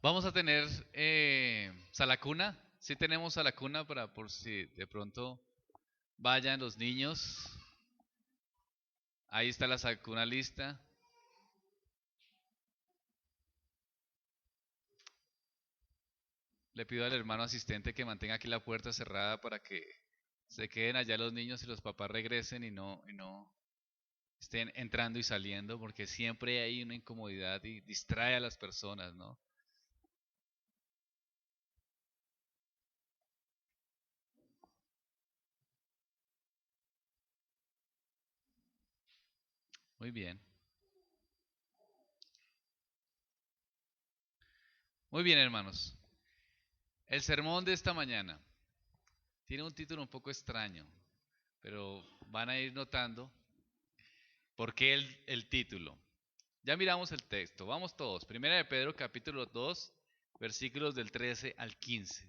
Vamos a tener salacuna. Sí tenemos salacuna para por si de pronto vayan los niños. Ahí está la salacuna lista. Le pido al hermano asistente que mantenga aquí la puerta cerrada para que se queden allá los niños y los papás regresen y no estén entrando y saliendo, porque siempre hay una incomodidad y distrae a las personas, ¿no? Muy bien. Muy bien, hermanos. El sermón de esta mañana tiene un título un poco extraño, pero van a ir notando por qué el título. Ya miramos el texto, vamos todos. Primera de Pedro capítulo 2, versículos del 13 al 15.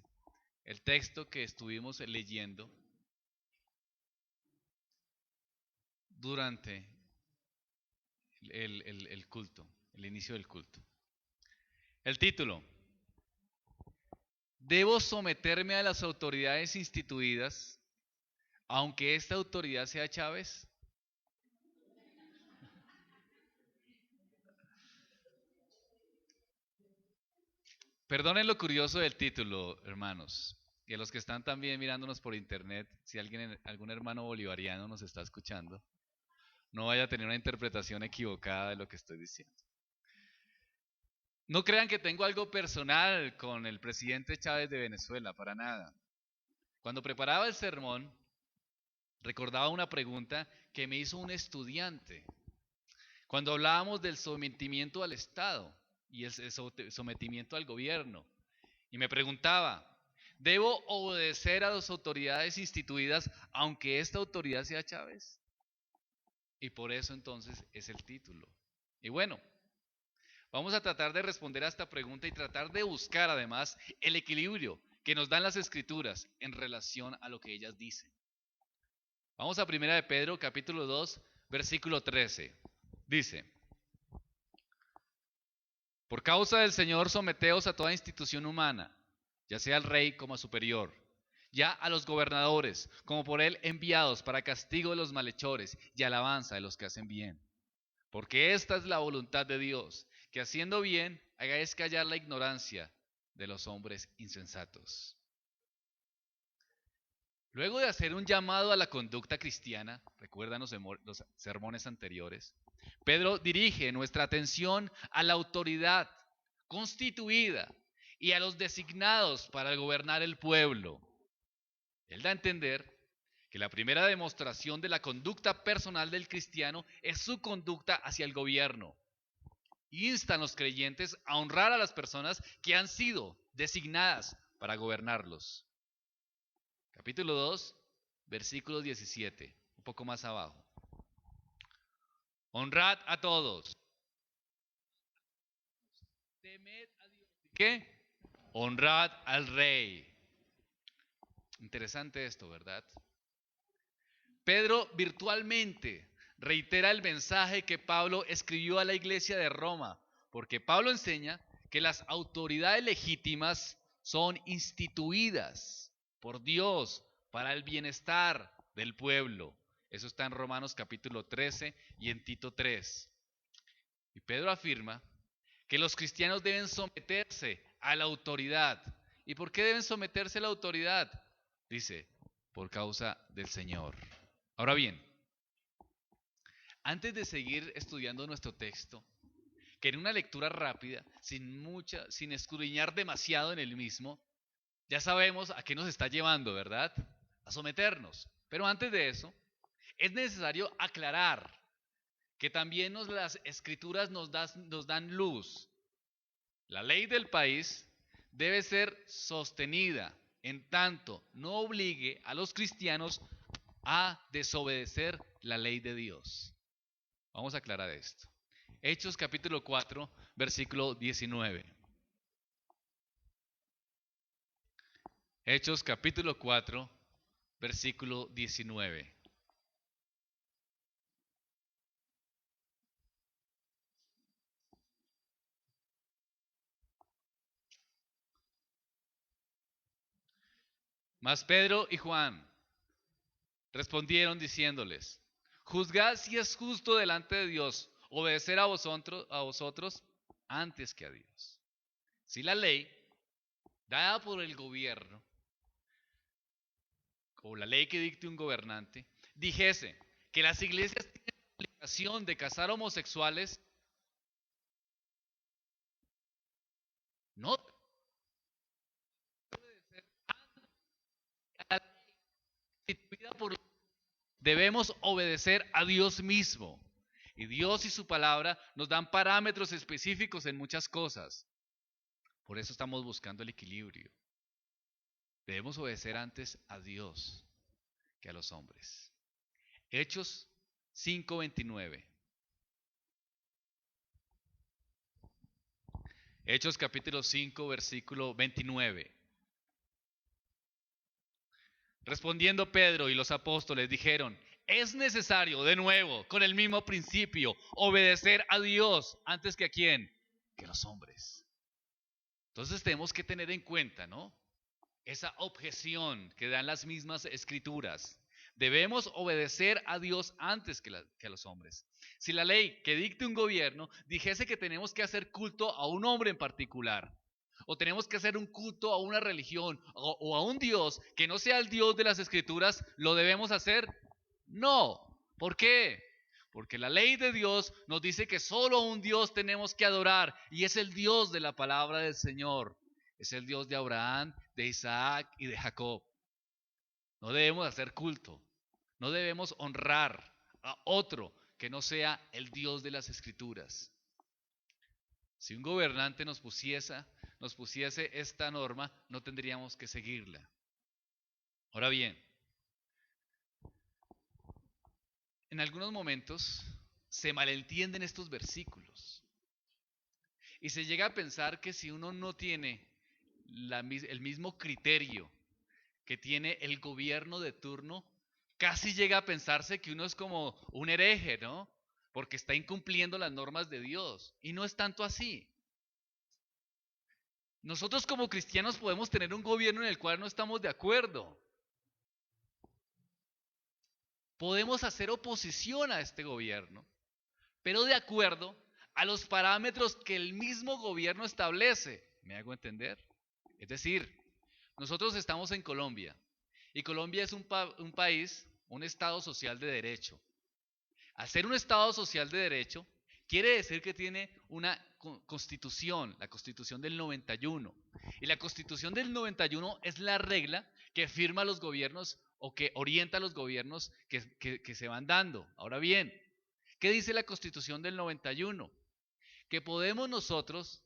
El texto que estuvimos leyendo durante el culto, el inicio del culto. El título: ¿Debo someterme a las autoridades instituidas, aunque esta autoridad sea Chávez? Perdonen lo curioso del título, hermanos, y a los que están también mirándonos por internet, si algún hermano bolivariano nos está escuchando, no vaya a tener una interpretación equivocada de lo que estoy diciendo. No crean que tengo algo personal con el presidente Chávez de Venezuela, para nada. Cuando preparaba el sermón, recordaba una pregunta que me hizo un estudiante. Cuando hablábamos del sometimiento al Estado y el sometimiento al gobierno, y me preguntaba, ¿debo obedecer a las autoridades instituidas aunque esta autoridad sea Chávez? Y por eso entonces es el título. Y bueno, vamos a tratar de responder a esta pregunta y tratar de buscar además el equilibrio que nos dan las escrituras en relación a lo que ellas dicen. Vamos a Primera de Pedro, capítulo 2, versículo 13. Dice: por causa del Señor, someteos a toda institución humana, ya sea al rey como a superior, ya a los gobernadores, como por él enviados para castigo de los malhechores y alabanza de los que hacen bien. Porque esta es la voluntad de Dios, que haciendo bien hagáis callar la ignorancia de los hombres insensatos. Luego de hacer un llamado a la conducta cristiana, recuerdan los sermones anteriores, Pedro dirige nuestra atención a la autoridad constituida y a los designados para gobernar el pueblo. Él da a entender que la primera demostración de la conducta personal del cristiano es su conducta hacia el gobierno. Instan a los creyentes a honrar a las personas que han sido designadas para gobernarlos. Capítulo 2, versículo 17, un poco más abajo. Honrad a todos. Temed a Dios. ¿Qué? Honrad al rey. Interesante esto, ¿verdad? Pedro virtualmente reitera el mensaje que Pablo escribió a la iglesia de Roma, porque Pablo enseña que las autoridades legítimas son instituidas por Dios para el bienestar del pueblo. Eso está en Romanos capítulo 13 y en Tito 3. Y Pedro afirma que los cristianos deben someterse a la autoridad. ¿Y por qué deben someterse a la autoridad? Dice, por causa del Señor. Ahora bien, antes de seguir estudiando nuestro texto, que en una lectura rápida, sin escudriñar demasiado en el mismo, ya sabemos a qué nos está llevando, ¿verdad? A someternos. Pero antes de eso, es necesario aclarar que también las escrituras nos dan luz. La ley del país debe ser sostenida en tanto no obligue a los cristianos a desobedecer la ley de Dios. Vamos a aclarar esto. Hechos capítulo 4, versículo 19. Hechos capítulo 4, versículo 19. Mas Pedro y Juan respondieron diciéndoles: juzgad si es justo delante de Dios obedecer a vosotros antes que a Dios. Si la ley dada por el gobierno, o la ley que dicte un gobernante, dijese que las iglesias tienen la obligación de casar homosexuales, no instituida por, debemos obedecer a Dios mismo. Y Dios y su palabra nos dan parámetros específicos en muchas cosas. Por eso estamos buscando el equilibrio. Debemos obedecer antes a Dios que a los hombres. Hechos 5:29. Hechos capítulo 5, versículo 29. Respondiendo Pedro y los apóstoles dijeron: es necesario, de nuevo, con el mismo principio, obedecer a Dios antes que a quién, que a los hombres. Entonces tenemos que tener en cuenta, ¿no? Esa objeción que dan las mismas escrituras. Debemos obedecer a Dios antes que a los hombres. Si la ley que dicte un gobierno dijese que tenemos que hacer culto a un hombre en particular, o tenemos que hacer un culto a una religión o a un Dios que no sea el Dios de las escrituras, ¿lo debemos hacer? No. ¿Por qué? Porque la ley de Dios nos dice que solo un Dios tenemos que adorar, y es el Dios de la palabra del Señor. Es el Dios de Abraham, de Isaac y de Jacob. No debemos hacer culto. No debemos honrar a otro que no sea el Dios de las Escrituras. Si un gobernante nos pusiese esta norma, no tendríamos que seguirla. Ahora bien, en algunos momentos se malentienden estos versículos y se llega a pensar que si uno no tiene el mismo criterio que tiene el gobierno de turno, casi llega a pensarse que uno es como un hereje, ¿no? Porque está incumpliendo las normas de Dios. Y no es tanto así. Nosotros como cristianos podemos tener un gobierno en el cual no estamos de acuerdo. Podemos hacer oposición a este gobierno, pero de acuerdo a los parámetros que el mismo gobierno establece. ¿Me hago entender? Es decir, nosotros estamos en Colombia y Colombia es un país, un estado social de derecho. Al ser un estado social de derecho, quiere decir que tiene una constitución, la constitución del 91. Y la constitución del 91 es la regla que firma los gobiernos o que orienta a los gobiernos que se van dando. Ahora bien, ¿qué dice la constitución del 91? Que podemos nosotros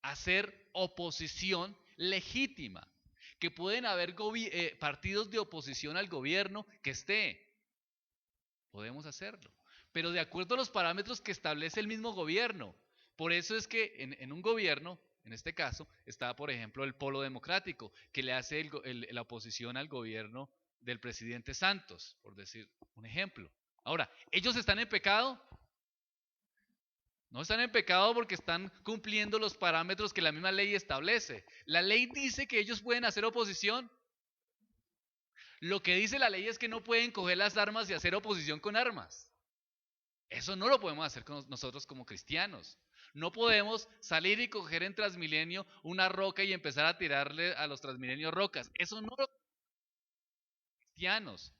hacer oposición legítima, que pueden haber partidos de oposición al gobierno que esté. Podemos hacerlo, pero de acuerdo a los parámetros que establece el mismo gobierno. Por eso es que en un gobierno, en este caso, está, por ejemplo, el Polo Democrático, que le hace la oposición al gobierno del presidente Santos, por decir un ejemplo. Ahora, ¿ellos están en pecado? No están en pecado porque están cumpliendo los parámetros que la misma ley establece. La ley dice que ellos pueden hacer oposición. Lo que dice la ley es que no pueden coger las armas y hacer oposición con armas. Eso no lo podemos hacer nosotros como cristianos. No podemos salir y coger en Transmilenio una roca y empezar a tirarle a los Transmilenios rocas. Eso no lo podemos como cristianos.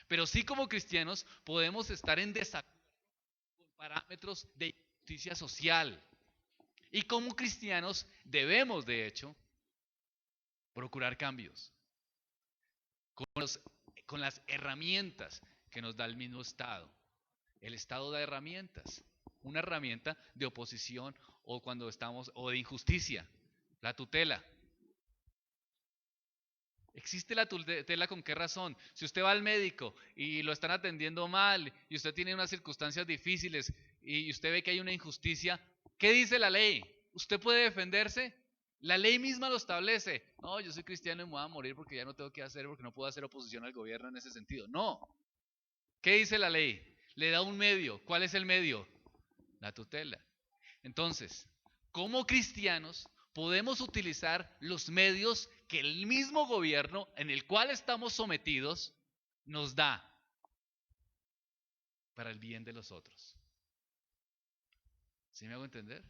Pero sí como cristianos podemos estar en desacuerdo con parámetros de justicia social. Y como cristianos debemos, de hecho, procurar cambios con las herramientas que nos da el mismo Estado. El Estado da herramientas, una herramienta de oposición o cuando estamos o de injusticia, la tutela. ¿Existe la tutela con qué razón? Si usted va al médico y lo están atendiendo mal y usted tiene unas circunstancias difíciles y usted ve que hay una injusticia, ¿qué dice la ley? ¿Usted puede defenderse? La ley misma lo establece. No, yo soy cristiano y me voy a morir porque ya no tengo que hacer, porque no puedo hacer oposición al gobierno en ese sentido. No. ¿Qué dice la ley? Le da un medio. ¿Cuál es el medio? La tutela. Entonces, como cristianos podemos utilizar los medios que el mismo gobierno en el cual estamos sometidos nos da para el bien de los otros. ¿Sí me hago entender?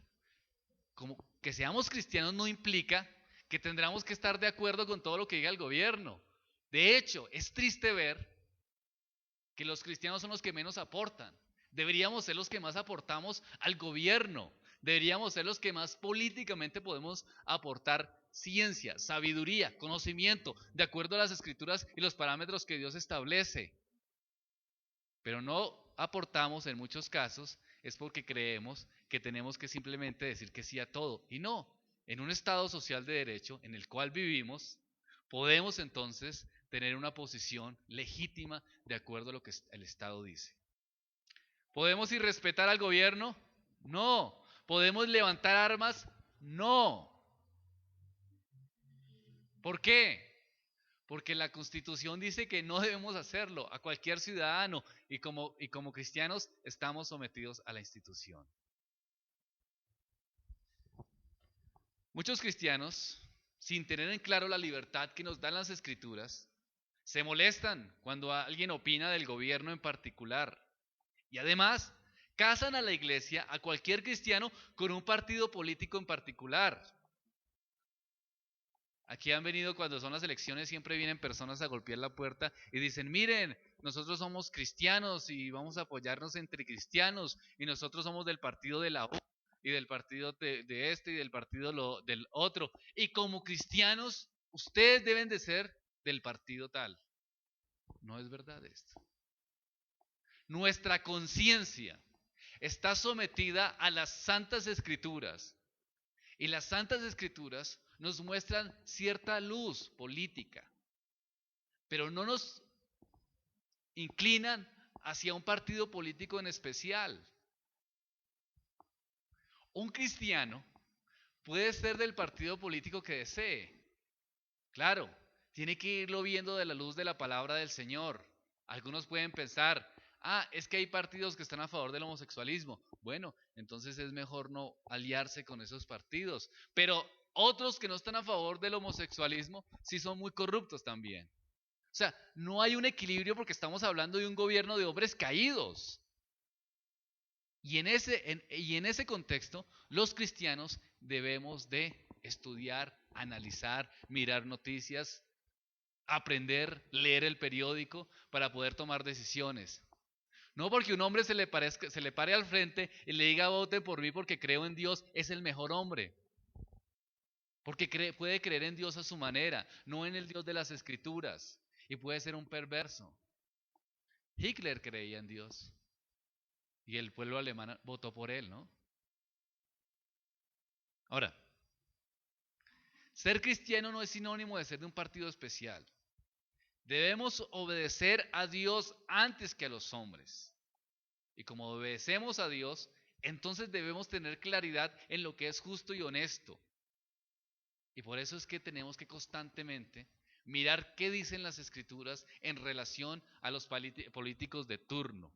Como que seamos cristianos no implica que tendremos que estar de acuerdo con todo lo que diga el gobierno. De hecho, es triste ver que los cristianos son los que menos aportan. Deberíamos ser los que más aportamos al gobierno. Deberíamos ser los que más políticamente podemos aportar ciencia, sabiduría, conocimiento, de acuerdo a las escrituras y los parámetros que Dios establece. Pero no aportamos en muchos casos es porque creemos que tenemos que simplemente decir que sí a todo. Y no, en un Estado social de derecho en el cual vivimos, podemos entonces tener una posición legítima de acuerdo a lo que el Estado dice. ¿Podemos irrespetar al gobierno? No. ¿Podemos levantar armas? No. ¿Por qué? Porque la Constitución dice que no debemos hacerlo a cualquier ciudadano y como cristianos estamos sometidos a la institución. Muchos cristianos, sin tener en claro la libertad que nos dan las Escrituras, se molestan cuando alguien opina del gobierno en particular. Y además, casan a la iglesia, a cualquier cristiano, con un partido político en particular. Aquí han venido cuando son las elecciones, siempre vienen personas a golpear la puerta y dicen, miren, nosotros somos cristianos y vamos a apoyarnos entre cristianos y nosotros somos del partido de la U y del partido de este y del partido del otro. Y como cristianos, ustedes deben de ser del partido tal. No es verdad esto. Nuestra conciencia está sometida a las santas escrituras. Y las santas escrituras nos muestran cierta luz política, pero no nos inclinan hacia un partido político en especial. Un cristiano puede ser del partido político que desee. Claro, tiene que irlo viendo de la luz de la palabra del Señor. Algunos pueden pensar, es que hay partidos que están a favor del homosexualismo. Bueno, entonces es mejor no aliarse con esos partidos. Pero otros que no están a favor del homosexualismo sí son muy corruptos también. O sea, no hay un equilibrio porque estamos hablando de un gobierno de hombres caídos. Y en ese contexto, los cristianos debemos de estudiar, analizar, mirar noticias, aprender, leer el periódico para poder tomar decisiones. No porque un hombre se le pare al frente y le diga vote por mí porque creo en Dios, es el mejor hombre. Porque puede creer en Dios a su manera, no en el Dios de las Escrituras. Y puede ser un perverso. Hitler creía en Dios. Y el pueblo alemán votó por él, ¿no? Ahora, ser cristiano no es sinónimo de ser de un partido especial. Debemos obedecer a Dios antes que a los hombres. Y como obedecemos a Dios, entonces debemos tener claridad en lo que es justo y honesto. Y por eso es que tenemos que constantemente mirar qué dicen las escrituras en relación a los políticos de turno.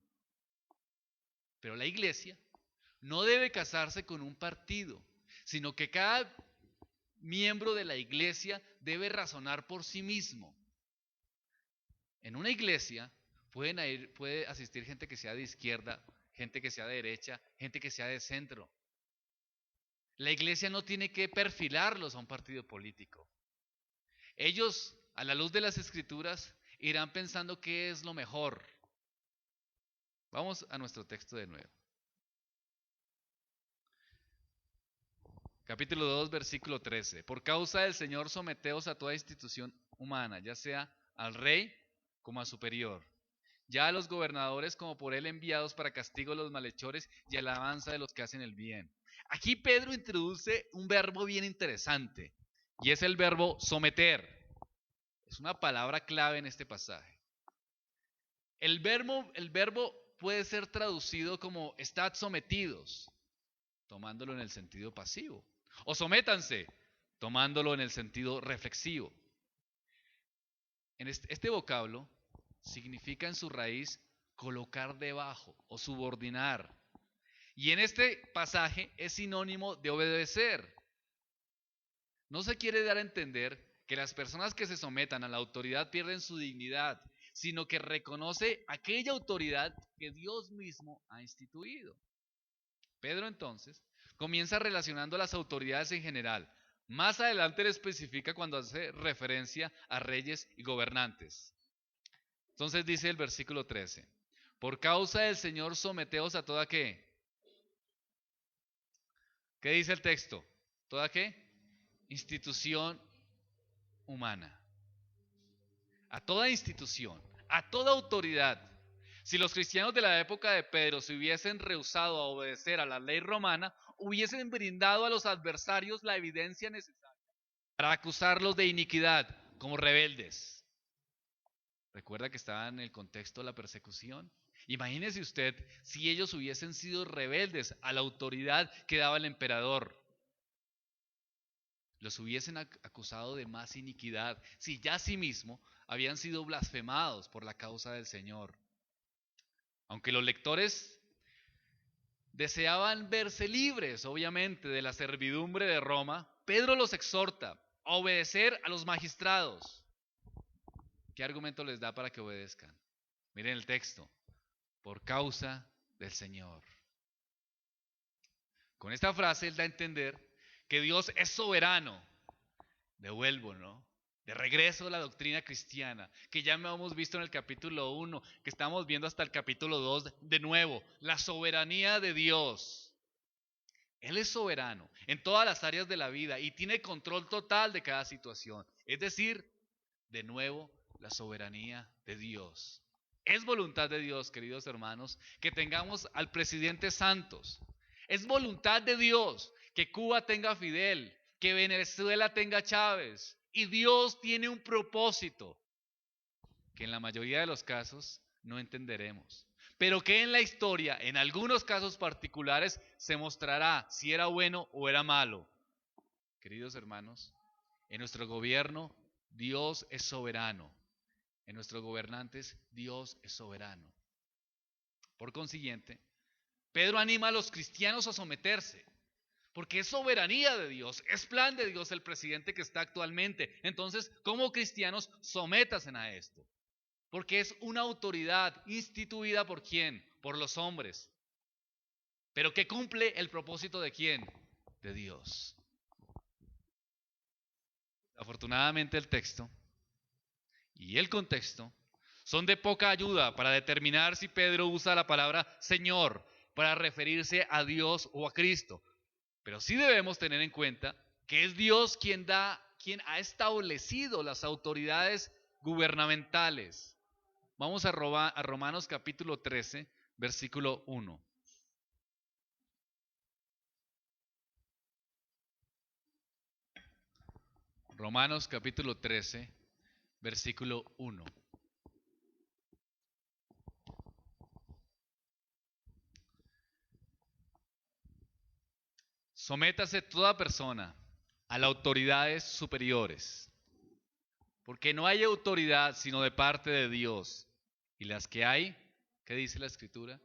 Pero la iglesia no debe casarse con un partido, sino que cada miembro de la iglesia debe razonar por sí mismo. En una iglesia puede asistir gente que sea de izquierda, gente que sea de derecha, gente que sea de centro. La iglesia no tiene que perfilarlos a un partido político. Ellos, a la luz de las escrituras, irán pensando qué es lo mejor. Vamos a nuestro texto de nuevo. Capítulo 2, versículo 13. Por causa del Señor, someteos a toda institución humana, ya sea al rey como a superior, ya a los gobernadores como por él enviados para castigo de los malhechores y alabanza de los que hacen el bien. Aquí Pedro introduce un verbo bien interesante y es el verbo someter. Es una palabra clave en este pasaje. El verbo puede ser traducido como estad sometidos, tomándolo en el sentido pasivo, o sométanse, tomándolo en el sentido reflexivo. En este vocablo significa en su raíz colocar debajo o subordinar. Y en este pasaje es sinónimo de obedecer. No se quiere dar a entender que las personas que se sometan a la autoridad pierden su dignidad, sino que reconoce aquella autoridad que Dios mismo ha instituido. Pedro entonces comienza relacionando las autoridades en general. Más adelante le especifica cuando hace referencia a reyes y gobernantes. Entonces dice el versículo 13, por causa del Señor someteos a toda ¿qué? ¿Qué dice el texto? ¿Toda qué? Institución humana. A toda institución, a toda autoridad. Si los cristianos de la época de Pedro se hubiesen rehusado a obedecer a la ley romana, hubiesen brindado a los adversarios la evidencia necesaria para acusarlos de iniquidad como rebeldes. Recuerda que estaba en el contexto de la persecución. Imagínese usted si ellos hubiesen sido rebeldes a la autoridad que daba el emperador. Los hubiesen acusado de más iniquidad, si ya asimismo habían sido blasfemados por la causa del Señor. Aunque los lectores deseaban verse libres, obviamente, de la servidumbre de Roma, Pedro los exhorta a obedecer a los magistrados. ¿Qué argumento les da para que obedezcan? Miren el texto, por causa del Señor. Con esta frase él da a entender que Dios es soberano. Devuelvo, ¿no? De regreso a la doctrina cristiana, que ya hemos visto en el capítulo 1, que estamos viendo hasta el capítulo 2, de nuevo, la soberanía de Dios. Él es soberano en todas las áreas de la vida y tiene control total de cada situación. Es decir, de nuevo, la soberanía de Dios. Es voluntad de Dios, queridos hermanos, que tengamos al presidente Santos. Es voluntad de Dios que Cuba tenga a Fidel, que Venezuela tenga a Chávez. Y Dios tiene un propósito que en la mayoría de los casos no entenderemos, pero que en la historia, en algunos casos particulares, se mostrará si era bueno o era malo. Queridos hermanos, en nuestro gobierno Dios es soberano. En nuestros gobernantes Dios es soberano. Por consiguiente, Pedro anima a los cristianos a someterse, porque es soberanía de Dios, es plan de Dios el presidente que está actualmente. Entonces, como cristianos, sométasen a esto, porque es una autoridad instituida ¿por quién? Por los hombres, pero que cumple el propósito ¿de quién? De Dios. Afortunadamente el texto y el contexto son de poca ayuda para determinar si Pedro usa la palabra Señor para referirse a Dios o a Cristo. Pero sí debemos tener en cuenta que es Dios quien ha establecido las autoridades gubernamentales. Vamos a Romanos capítulo 13, versículo 1. Romanos capítulo 13, versículo 1. Sométase toda persona a las autoridades superiores, porque no hay autoridad sino de parte de Dios, y las que hay, ¿qué dice la Escritura?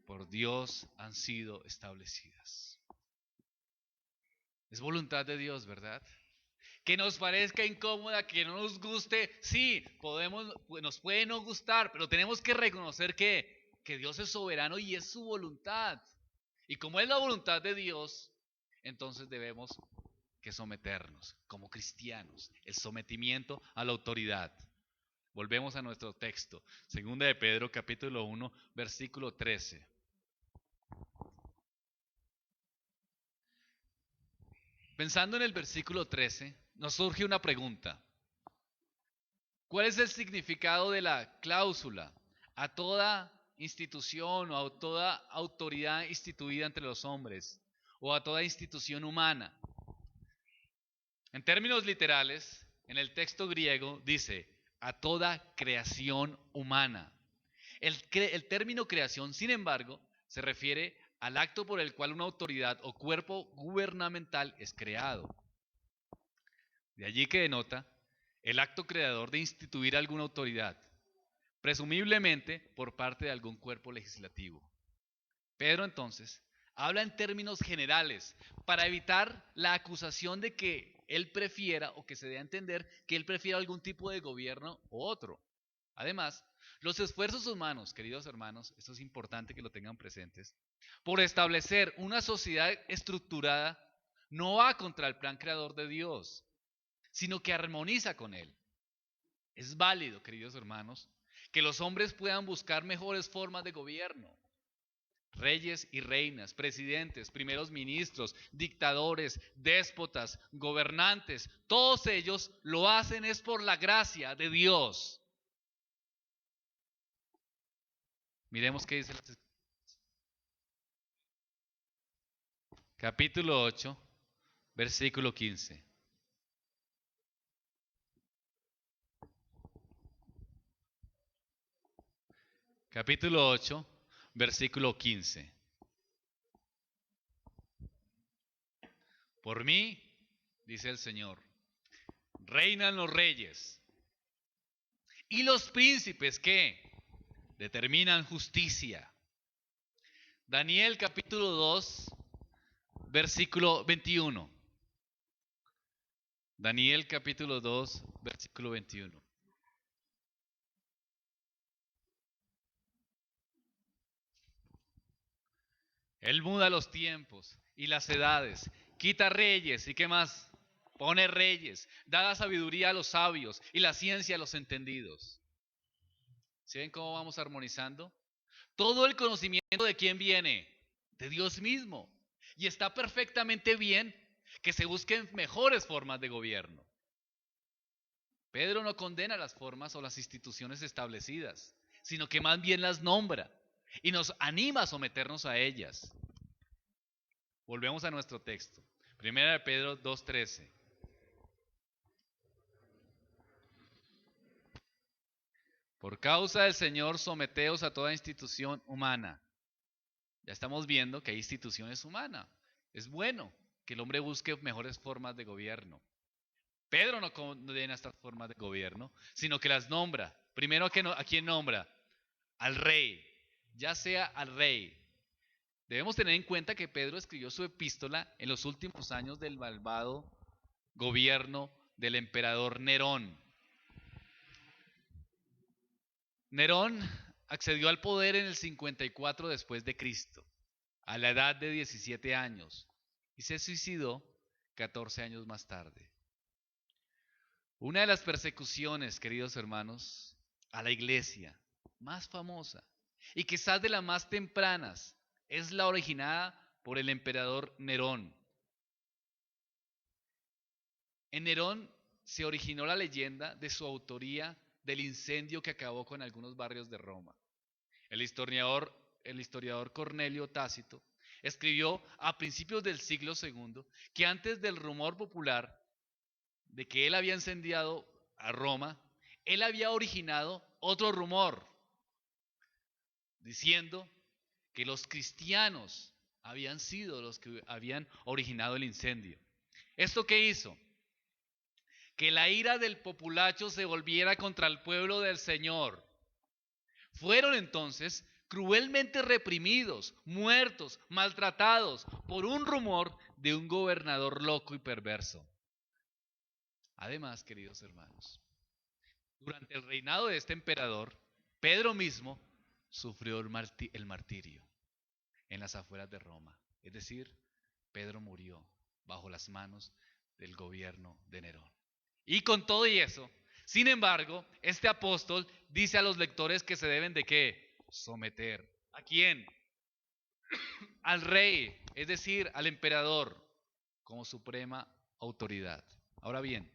Por Dios han sido establecidas. Es voluntad de Dios, ¿verdad? Que nos parezca incómoda, que no nos guste, sí, nos puede no gustar, pero tenemos que reconocer que Dios es soberano y es su voluntad. Y como es la voluntad de Dios, entonces debemos que someternos como cristianos, el sometimiento a la autoridad. Volvemos a nuestro texto, segunda de Pedro capítulo 1, versículo 13. Pensando en el versículo 13, nos surge una pregunta. ¿Cuál es el significado de la cláusula? A toda institución o a toda autoridad instituida entre los hombres o a toda institución humana. En términos literales, en el texto griego dice a toda creación humana. El término creación, sin embargo, se refiere al acto por el cual una autoridad o cuerpo gubernamental es creado. De allí que denota el acto creador de instituir alguna autoridad, presumiblemente por parte de algún cuerpo legislativo. Pedro entonces habla en términos generales para evitar la acusación de que él prefiera, o que se dé a entender que él prefiera algún tipo de gobierno u otro. Además, los esfuerzos humanos, queridos hermanos, esto es importante que lo tengan presentes, por establecer una sociedad estructurada, no va contra el plan creador de Dios, sino que armoniza con él. Es válido, queridos hermanos, que los hombres puedan buscar mejores formas de gobierno. Reyes y reinas, presidentes, primeros ministros, dictadores, déspotas, gobernantes, todos ellos lo hacen es por la gracia de Dios. Miremos qué dice capítulo 8, versículo 15. Capítulo 8, versículo 15. Por mí, dice el Señor, reinan los reyes y los príncipes que determinan justicia. Daniel capítulo 2, versículo 21. Daniel capítulo 2, versículo 21. Él muda los tiempos y las edades, quita reyes y qué más, pone reyes, da la sabiduría a los sabios y la ciencia a los entendidos. ¿Sí ven cómo vamos armonizando? Todo el conocimiento de quién viene, de Dios mismo. Y está perfectamente bien que se busquen mejores formas de gobierno. Pedro no condena las formas o las instituciones establecidas, sino que más bien las nombra y nos anima a someternos a ellas. Volvemos a nuestro texto. Primera de Pedro 2:13. Por causa del Señor, someteos a toda institución humana. Ya estamos viendo que hay instituciones humanas. Es bueno que el hombre busque mejores formas de gobierno. Pedro no condena estas formas de gobierno, sino que las nombra. Primero, ¿a quién nombra? Al rey, ya sea al rey. Debemos tener en cuenta que Pedro escribió su epístola en los últimos años del malvado gobierno del emperador Nerón. Nerón accedió al poder en el 54 después de Cristo, a la edad de 17 años, y se suicidó 14 años más tarde. Una de las persecuciones, queridos hermanos, a la iglesia más famosa y quizás de las más tempranas es la originada por el emperador Nerón. En Nerón se originó la leyenda de su autoría del incendio que acabó con algunos barrios de Roma. El historiador Cornelio Tácito escribió a principios del siglo II que antes del rumor popular de que él había incendiado a Roma, él había originado otro rumor diciendo que los cristianos habían sido los que habían originado el incendio. ¿Esto qué hizo? Que la ira del populacho se volviera contra el pueblo del Señor. Fueron entonces cruelmente reprimidos, muertos, maltratados por un rumor de un gobernador loco y perverso. Además, queridos hermanos, durante el reinado de este emperador, Pedro mismo sufrió el martirio en las afueras de Roma. Es decir, Pedro murió bajo las manos del gobierno de Nerón. Y con todo y eso, sin embargo, este apóstol dice a los lectores que se deben de ¿qué? Someter. ¿A quién? Al rey, es decir, al emperador, como suprema autoridad. Ahora bien,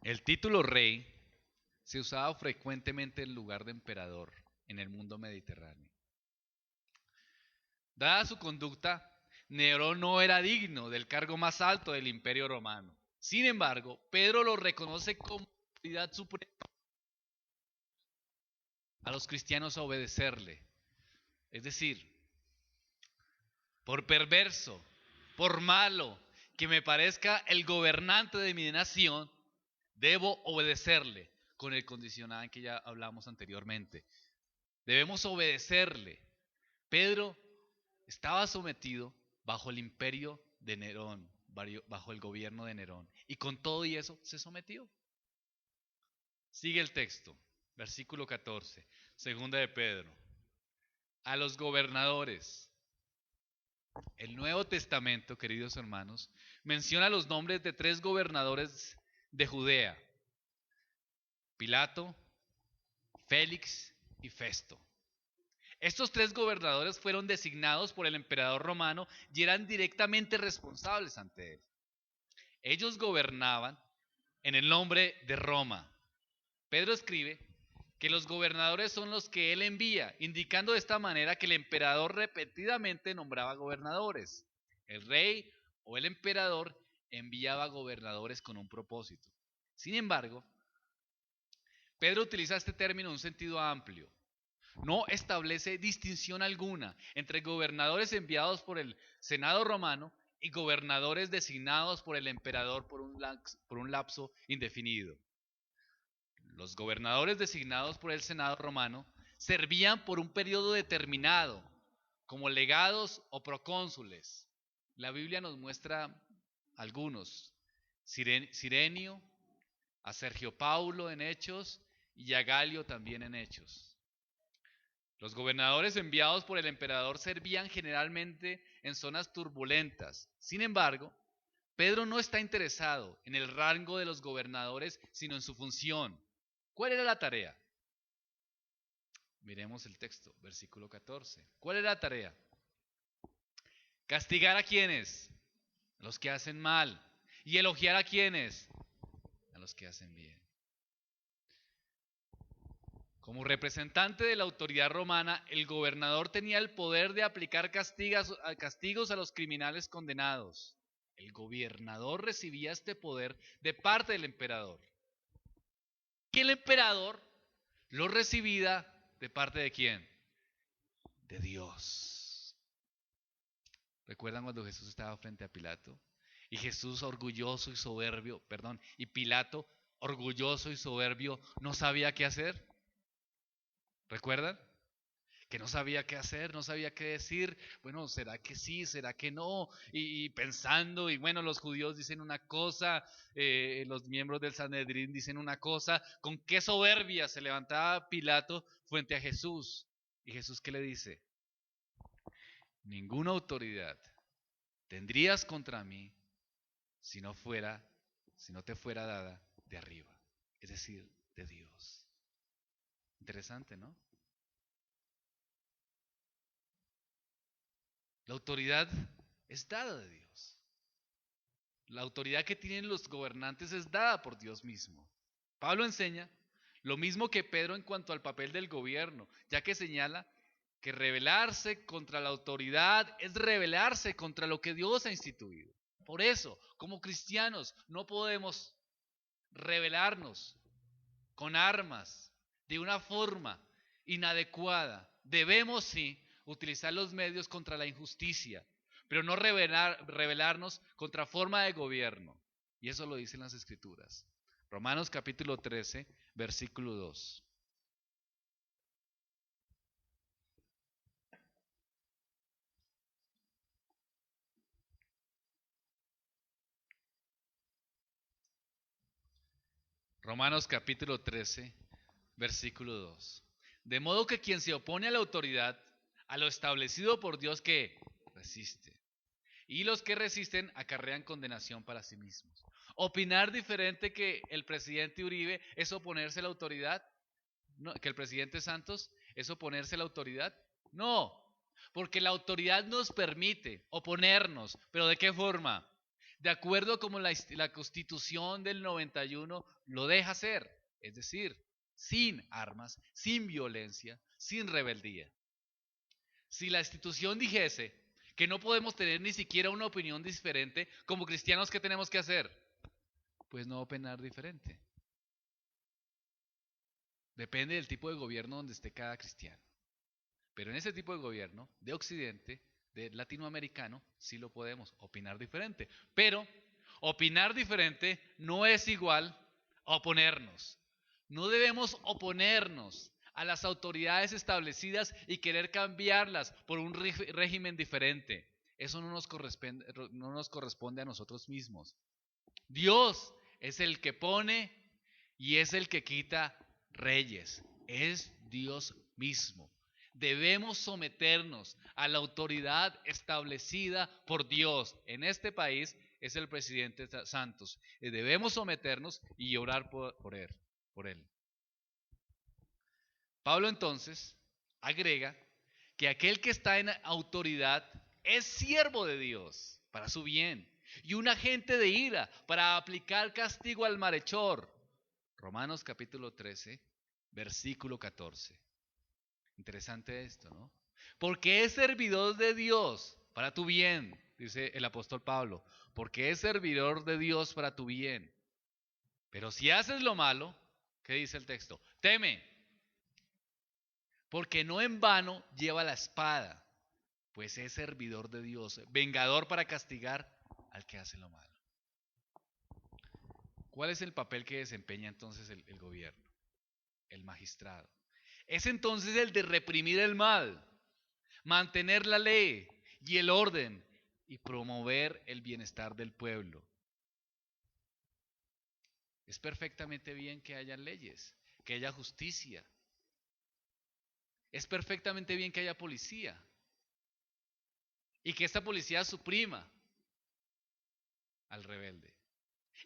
el título rey se usaba frecuentemente en lugar de emperador en el mundo mediterráneo. Dada su conducta, Nerón no era digno del cargo más alto del Imperio Romano. Sin embargo, Pedro lo reconoce como autoridad suprema a los cristianos a obedecerle. Es decir, por perverso, por malo, que me parezca el gobernante de mi nación, debo obedecerle, con el condicional que ya hablamos anteriormente. Debemos obedecerle. Pedro estaba sometido bajo el imperio de Nerón, bajo el gobierno de Nerón. Y con todo y eso se sometió. Sigue el texto, versículo 14, segunda de Pedro. A los gobernadores. El Nuevo Testamento, queridos hermanos, menciona los nombres de 3 gobernadores de Judea: Pilato, Félix y Festo. Estos 3 gobernadores fueron designados por el emperador romano y eran directamente responsables ante él. Ellos gobernaban en el nombre de Roma. Pedro escribe que los gobernadores son los que él envía, indicando de esta manera que el emperador repetidamente nombraba gobernadores. El rey o el emperador enviaba gobernadores con un propósito. Sin embargo, Pedro utiliza este término en un sentido amplio. No establece distinción alguna entre gobernadores enviados por el Senado romano y gobernadores designados por el emperador por un lapso indefinido. Los gobernadores designados por el Senado romano servían por un periodo determinado, como legados o procónsules. La Biblia nos muestra algunos: Cirenio, a Sergio Paulo en Hechos y a Galio también en Hechos. Los gobernadores enviados por el emperador servían generalmente en zonas turbulentas. Sin embargo, Pedro no está interesado en el rango de los gobernadores, sino en su función. ¿Cuál era la tarea? Miremos el texto, versículo 14. ¿Cuál era la tarea? ¿Castigar a quiénes? A los que hacen mal. ¿Y elogiar a quiénes? A los que hacen bien. Como representante de la autoridad romana, el gobernador tenía el poder de aplicar castigos a los criminales condenados. El gobernador recibía este poder de parte del emperador. Y el emperador lo recibía de parte de quién? De Dios. ¿Recuerdan cuando Jesús estaba frente a Pilato? Y Jesús orgulloso y soberbio, y Pilato orgulloso y soberbio no sabía qué hacer. ¿Recuerdan? Que no sabía qué hacer, no sabía qué decir. Bueno, ¿será que sí? ¿Será que no? Y pensando, y bueno, los judíos dicen una cosa, los miembros del Sanedrín dicen una cosa. Con qué soberbia se levantaba Pilato frente a Jesús. ¿Y Jesús qué le dice? Ninguna autoridad tendrías contra mí si no te fuera dada de arriba, es decir, de Dios. Interesante, ¿no? La autoridad es dada de Dios. La autoridad que tienen los gobernantes es dada por Dios mismo. Pablo enseña lo mismo que Pedro en cuanto al papel del gobierno, ya que señala que rebelarse contra la autoridad es rebelarse contra lo que Dios ha instituido. Por eso, como cristianos, no podemos rebelarnos con armas de una forma inadecuada. Debemos sí utilizar los medios contra la injusticia, pero no rebelarnos contra forma de gobierno. Y eso lo dicen las Escrituras. Romanos capítulo 13, versículo 2. Romanos capítulo 13, versículo 2. De modo que quien se opone a la autoridad, a lo establecido por Dios, que resiste. Y los que resisten acarrean condenación para sí mismos. Opinar diferente que el presidente Uribe es oponerse a la autoridad. No, que el presidente Santos es oponerse a la autoridad. No, porque la autoridad nos permite oponernos. ¿Pero de qué forma? De acuerdo como la Constitución del 91 lo deja hacer. Es decir, sin armas, sin violencia, sin rebeldía. Si la institución dijese que no podemos tener ni siquiera una opinión diferente, como cristianos, ¿qué tenemos que hacer? Pues no opinar diferente. Depende del tipo de gobierno donde esté cada cristiano. Pero en ese tipo de gobierno, de Occidente, de latinoamericano, sí lo podemos opinar diferente. Pero opinar diferente no es igual a oponernos. No debemos oponernos a las autoridades establecidas y querer cambiarlas por un régimen diferente. eso no nos corresponde a nosotros mismos. Dios es el que pone y es el que quita reyes. Es Dios mismo. Debemos someternos a la autoridad establecida por Dios. En este país es el presidente Santos. Debemos someternos y orar por él. Pablo entonces agrega que aquel que está en autoridad es siervo de Dios para su bien y un agente de ira para aplicar castigo al malhechor. Romanos capítulo 13, versículo 14. Interesante esto, ¿no? Porque es servidor de Dios para tu bien, dice el apóstol Pablo, porque es servidor de Dios para tu bien. Pero si haces lo malo, ¿qué dice el texto? Teme, porque no en vano lleva la espada, pues es servidor de Dios, vengador para castigar al que hace lo malo. ¿Cuál es el papel que desempeña entonces el gobierno? El magistrado. Es entonces el de reprimir el mal, mantener la ley y el orden y promover el bienestar del pueblo. Es perfectamente bien que haya leyes, que haya justicia. Es perfectamente bien que haya policía y que esta policía suprima al rebelde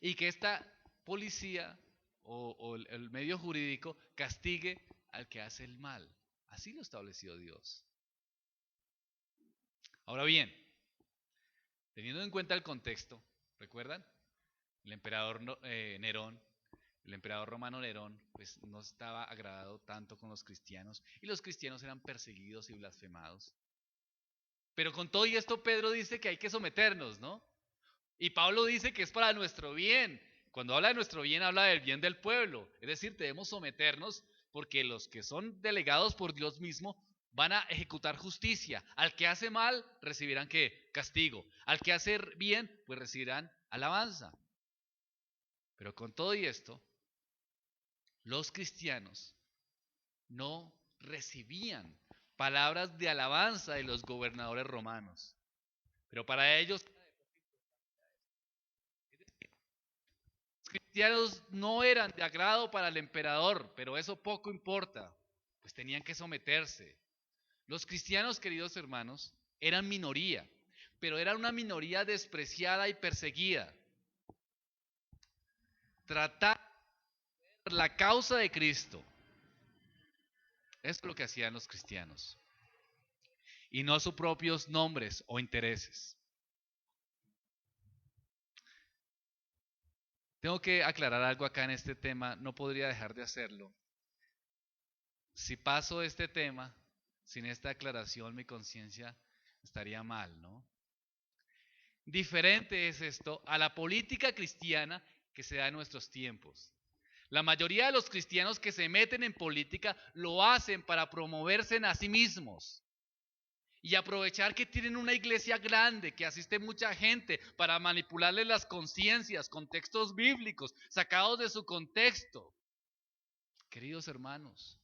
y que esta policía o el medio jurídico castigue al que hace el mal. Así lo estableció Dios. Ahora bien, teniendo en cuenta el contexto, ¿recuerdan? El emperador Nerón, el emperador romano Nerón, pues no estaba agradado tanto con los cristianos y los cristianos eran perseguidos y blasfemados. Pero con todo y esto Pedro dice que hay que someternos, ¿no? Y Pablo dice que es para nuestro bien. Cuando habla de nuestro bien, habla del bien del pueblo. Es decir, debemos someternos porque los que son delegados por Dios mismo van a ejecutar justicia. Al que hace mal, recibirán ¿qué? Castigo. Al que hace bien, pues recibirán alabanza. Pero con todo y esto, los cristianos no recibían palabras de alabanza de los gobernadores romanos. Pero para ellos, los cristianos no eran de agrado para el emperador, pero eso poco importa, pues tenían que someterse. Los cristianos, queridos hermanos, eran minoría, pero eran una minoría despreciada y perseguida. Tratar la causa de Cristo, eso es lo que hacían los cristianos, y no sus propios nombres o intereses. Tengo que aclarar algo acá en este tema, no podría dejar de hacerlo. Si paso este tema, sin esta aclaración, mi conciencia estaría mal, ¿no? Diferente es esto a la política cristiana que se da en nuestros tiempos. La mayoría de los cristianos que se meten en política lo hacen para promoverse a sí mismos y aprovechar que tienen una iglesia grande, que asiste mucha gente, para manipularles las conciencias con textos bíblicos sacados de su contexto. Queridos hermanos,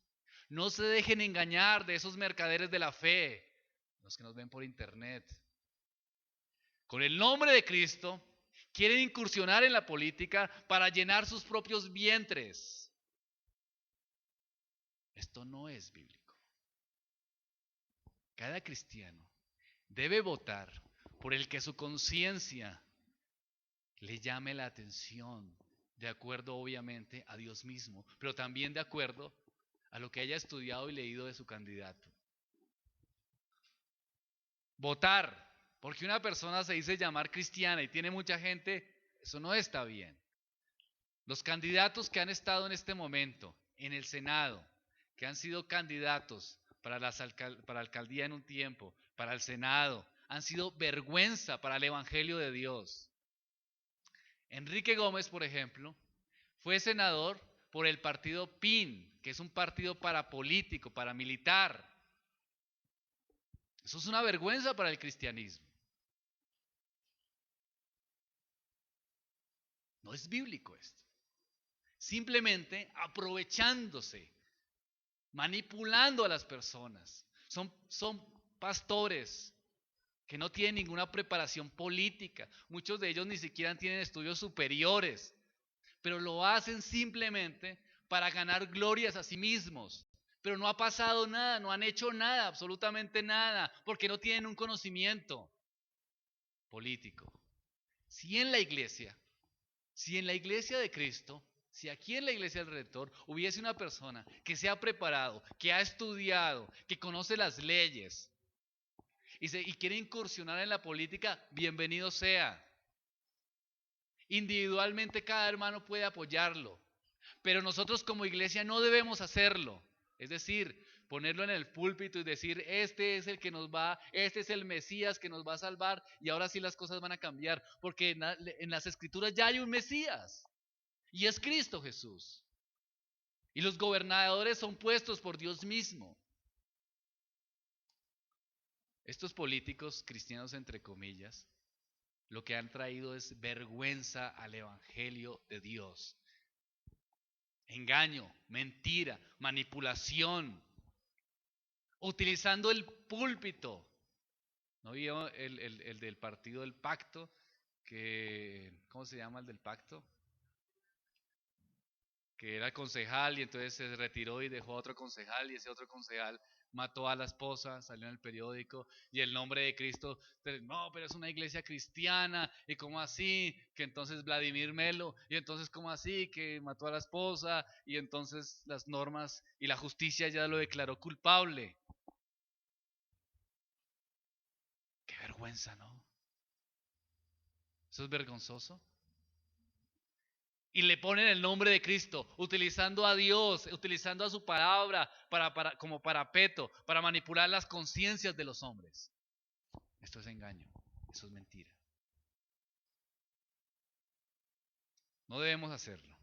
no se dejen engañar de esos mercaderes de la fe, los que nos ven por internet. Con el nombre de Cristo, quieren incursionar en la política para llenar sus propios vientres. Esto no es bíblico. Cada cristiano debe votar por el que su conciencia le llame la atención, de acuerdo obviamente a Dios mismo, pero también de acuerdo a lo que haya estudiado y leído de su candidato. Votar porque una persona se dice llamar cristiana y tiene mucha gente, eso no está bien. Los candidatos que han estado en este momento en el Senado, que han sido candidatos para alcaldía en un tiempo, para el Senado, han sido vergüenza para el Evangelio de Dios. Enrique Gómez, por ejemplo, fue senador por el partido PIN, que es un partido parapolítico, paramilitar. Eso es una vergüenza para el cristianismo. No es bíblico esto. Simplemente aprovechándose, manipulando a las personas. Son pastores que no tienen ninguna preparación política. Muchos de ellos ni siquiera tienen estudios superiores, pero lo hacen simplemente para ganar glorias a sí mismos. Pero no ha pasado nada, no han hecho nada, absolutamente nada, porque no tienen un conocimiento político. Si en la iglesia, si en la iglesia de Cristo, si aquí en la iglesia del Redentor hubiese una persona que se ha preparado, que ha estudiado, que conoce las leyes y quiere incursionar en la política, bienvenido sea. Individualmente cada hermano puede apoyarlo, pero nosotros como iglesia no debemos hacerlo. Es decir, ponerlo en el púlpito y decir, este es el que nos va, este es el Mesías que nos va a salvar y ahora sí las cosas van a cambiar, porque en las escrituras ya hay un Mesías y es Cristo Jesús. Y los gobernadores son puestos por Dios mismo. Estos políticos cristianos, entre comillas, lo que han traído es vergüenza al evangelio de Dios. Engaño, mentira, manipulación, utilizando el púlpito. ¿No vio el del partido del pacto? ¿Cómo se llama el del pacto? Que era concejal y entonces se retiró y dejó a otro concejal y ese otro concejal mató a la esposa, salió en el periódico y el nombre de Cristo, no, pero es una iglesia cristiana y cómo así, que entonces Vladimir Melo y entonces cómo así, que mató a la esposa y entonces las normas y la justicia ya lo declaró culpable. Qué vergüenza, ¿no? Eso es vergonzoso. Y le ponen el nombre de Cristo, utilizando a Dios, utilizando a su palabra como parapeto, para manipular las conciencias de los hombres. Esto es engaño, eso es mentira. No debemos hacerlo.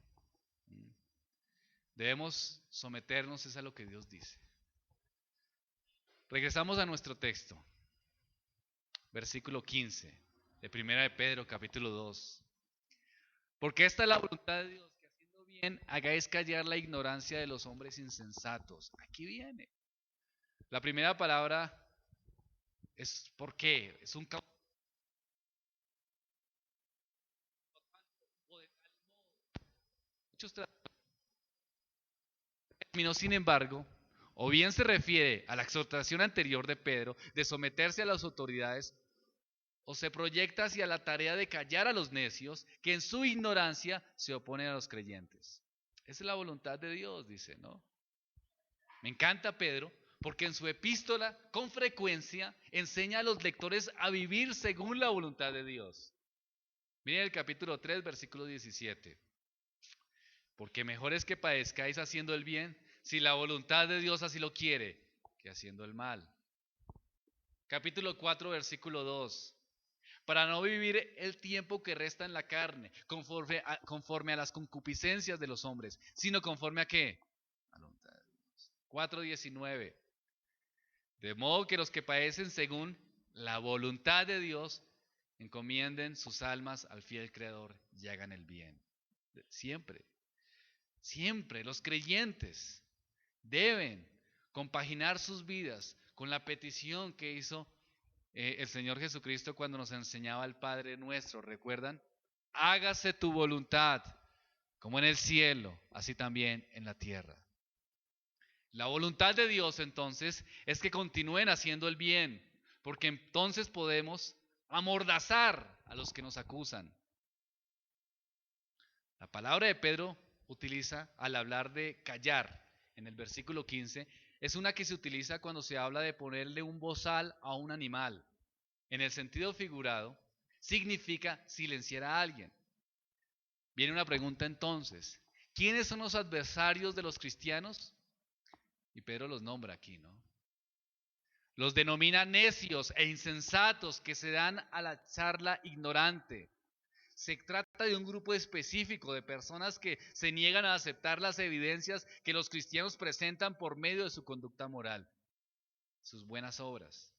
Debemos someternos a lo que Dios dice. Regresamos a nuestro texto, versículo 15, de Primera de Pedro, capítulo 2. Porque esta es la voluntad de Dios, que haciendo bien hagáis callar la ignorancia de los hombres insensatos. Aquí viene. La primera palabra es ¿por qué? Es un muchos términos, sin embargo, o bien se refiere a la exhortación anterior de Pedro de someterse a las autoridades, o se proyecta hacia la tarea de callar a los necios que en su ignorancia se oponen a los creyentes. Esa es la voluntad de Dios, dice, ¿no? Me encanta Pedro porque en su epístola con frecuencia enseña a los lectores a vivir según la voluntad de Dios. Miren el capítulo 3, versículo 17. Porque mejor es que padezcáis haciendo el bien, si la voluntad de Dios así lo quiere, que haciendo el mal. Capítulo 4, versículo 2. Para no vivir el tiempo que resta en la carne, conforme a las concupiscencias de los hombres, sino conforme a ¿qué? A la voluntad de Dios. 4:19. De modo que los que padecen según la voluntad de Dios, encomienden sus almas al fiel Creador y hagan el bien. Siempre. Siempre los creyentes deben compaginar sus vidas con la petición que hizo el Señor Jesucristo cuando nos enseñaba el Padre Nuestro. ¿Recuerdan? Hágase tu voluntad, como en el cielo, así también en la tierra. La voluntad de Dios entonces es que continúen haciendo el bien, porque entonces podemos amordazar a los que nos acusan. La palabra de Pedro utiliza al hablar de callar en el versículo 15, es una que se utiliza cuando se habla de ponerle un bozal a un animal. En el sentido figurado, significa silenciar a alguien. Viene una pregunta entonces, ¿quiénes son los adversarios de los cristianos? Y Pedro los nombra aquí, ¿no? Los denomina necios e insensatos que se dan a la charla ignorante. Se trata de un grupo específico de personas que se niegan a aceptar las evidencias que los cristianos presentan por medio de su conducta moral, sus buenas obras.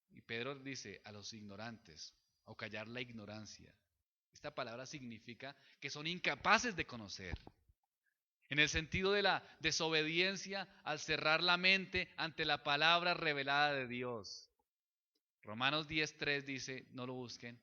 Y Pedro dice a los ignorantes, o callar la ignorancia. Esta palabra significa que son incapaces de conocer. En el sentido de la desobediencia al cerrar la mente ante la palabra revelada de Dios. Romanos 10:3 dice, no lo busquen,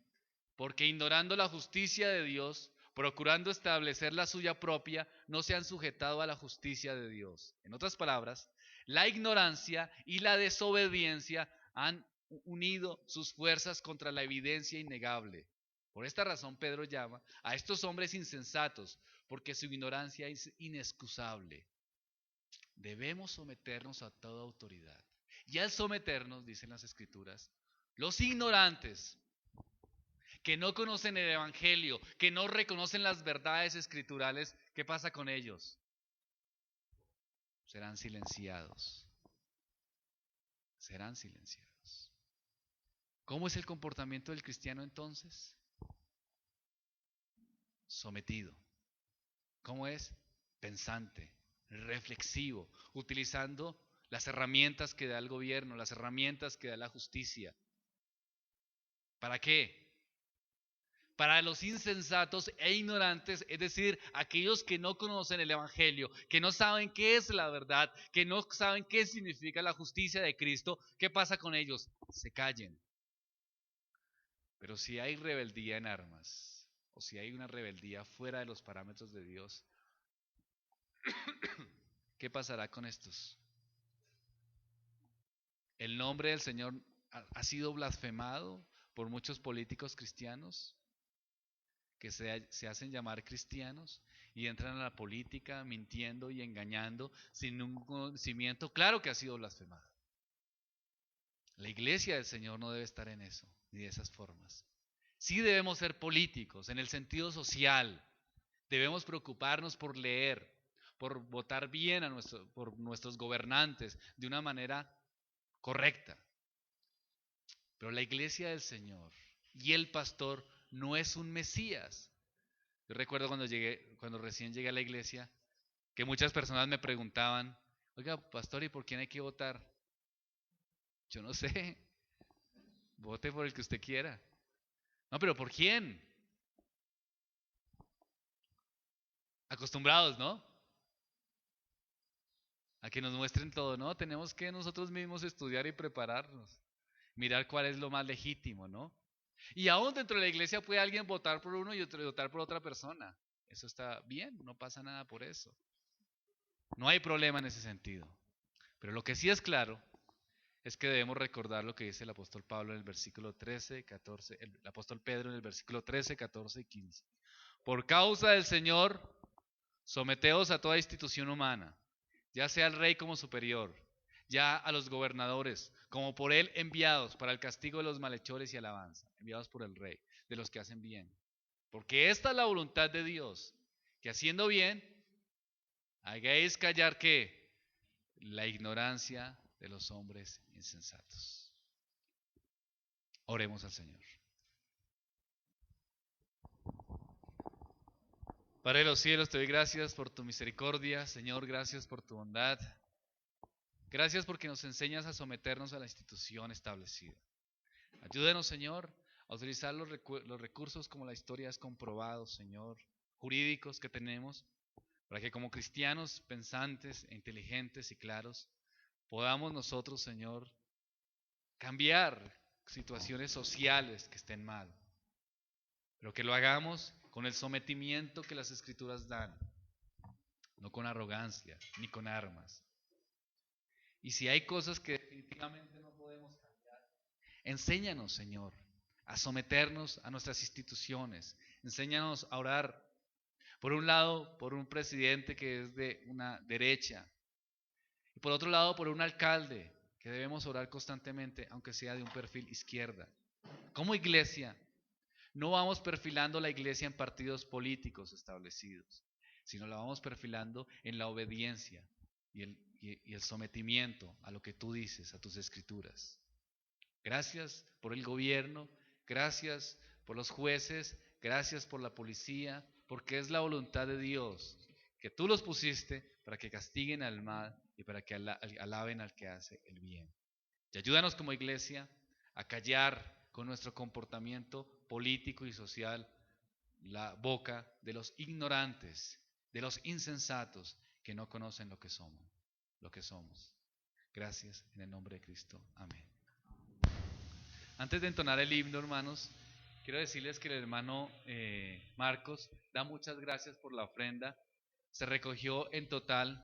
porque ignorando la justicia de Dios, procurando establecer la suya propia, no se han sujetado a la justicia de Dios. En otras palabras, la ignorancia y la desobediencia han unido sus fuerzas contra la evidencia innegable. Por esta razón Pedro llama a estos hombres insensatos, porque su ignorancia es inexcusable. Debemos someternos a toda autoridad. Y al someternos, dicen las Escrituras, los ignorantes que no conocen el Evangelio, que no reconocen las verdades escriturales, ¿qué pasa con ellos? Serán silenciados. Serán silenciados. ¿Cómo es el comportamiento del cristiano entonces? Sometido. ¿Cómo es? Pensante, reflexivo, utilizando las herramientas que da el gobierno, las herramientas que da la justicia. ¿Para qué? Para los insensatos e ignorantes, es decir, aquellos que no conocen el Evangelio, que no saben qué es la verdad, que no saben qué significa la justicia de Cristo, ¿qué pasa con ellos? Se callen. Pero si hay rebeldía en armas, o si hay una rebeldía fuera de los parámetros de Dios, ¿qué pasará con estos? El nombre del Señor ha sido blasfemado por muchos políticos cristianos que se hacen llamar cristianos y entran a la política mintiendo y engañando sin un conocimiento. Claro que ha sido blasfemado. La iglesia del Señor no debe estar en eso, ni de esas formas. Sí debemos ser políticos en el sentido social. Debemos preocuparnos por leer, por votar bien por nuestros gobernantes de una manera correcta. Pero la iglesia del Señor y el pastor no es un Mesías. Yo recuerdo cuando recién llegué a la iglesia, que muchas personas me preguntaban, oiga, pastor, ¿y por quién hay que votar? Yo no sé, vote por el que usted quiera. No, pero ¿por quién? Acostumbrados, ¿no? A que nos muestren todo, ¿no? Tenemos que nosotros mismos estudiar y prepararnos, mirar cuál es lo más legítimo, ¿no? Y aún dentro de la iglesia puede alguien votar por uno y otro votar por otra persona. Eso está bien, no pasa nada por eso. No hay problema en ese sentido. Pero lo que sí es claro es que debemos recordar lo que dice el apóstol Pablo en el versículo 13, 14, el apóstol Pedro en el versículo 13, 14 y 15. Por causa del Señor, someteos a toda institución humana, ya sea al rey como superior, ya a los gobernadores, como por él enviados para el castigo de los malhechores y alabanza, enviados por el rey, de los que hacen bien. Porque esta es la voluntad de Dios, que haciendo bien, hagáis callar ¿qué? La ignorancia de los hombres insensatos. Oremos al Señor. Padre de los cielos, te doy gracias por tu misericordia. Señor, gracias por tu bondad. Gracias porque nos enseñas a someternos a la institución establecida. Ayúdanos, Señor, a utilizar los recursos como la historia has comprobado, Señor, jurídicos que tenemos, para que como cristianos pensantes e inteligentes y claros, podamos nosotros, Señor, cambiar situaciones sociales que estén mal, pero que lo hagamos con el sometimiento que las Escrituras dan, no con arrogancia ni con armas. Y si hay cosas que definitivamente no podemos cambiar, enséñanos, Señor, a someternos a nuestras instituciones. Enséñanos a orar, por un lado, por un presidente que es de una derecha, y por otro lado, por un alcalde que debemos orar constantemente, aunque sea de un perfil izquierda. Como iglesia, no vamos perfilando la iglesia en partidos políticos establecidos, sino la vamos perfilando en la obediencia y el sometimiento a lo que tú dices, a tus escrituras. Gracias por el gobierno, gracias por los jueces, gracias por la policía, porque es la voluntad de Dios que tú los pusiste para que castiguen al mal y para que alaben al que hace el bien. Y ayúdanos como iglesia a callar con nuestro comportamiento político y social la boca de los ignorantes, de los insensatos que no conocen lo que somos. Gracias en el nombre de Cristo. Amén. Antes de entonar el himno, hermanos, quiero decirles que el hermano Marcos da muchas gracias por la ofrenda. Se recogió en total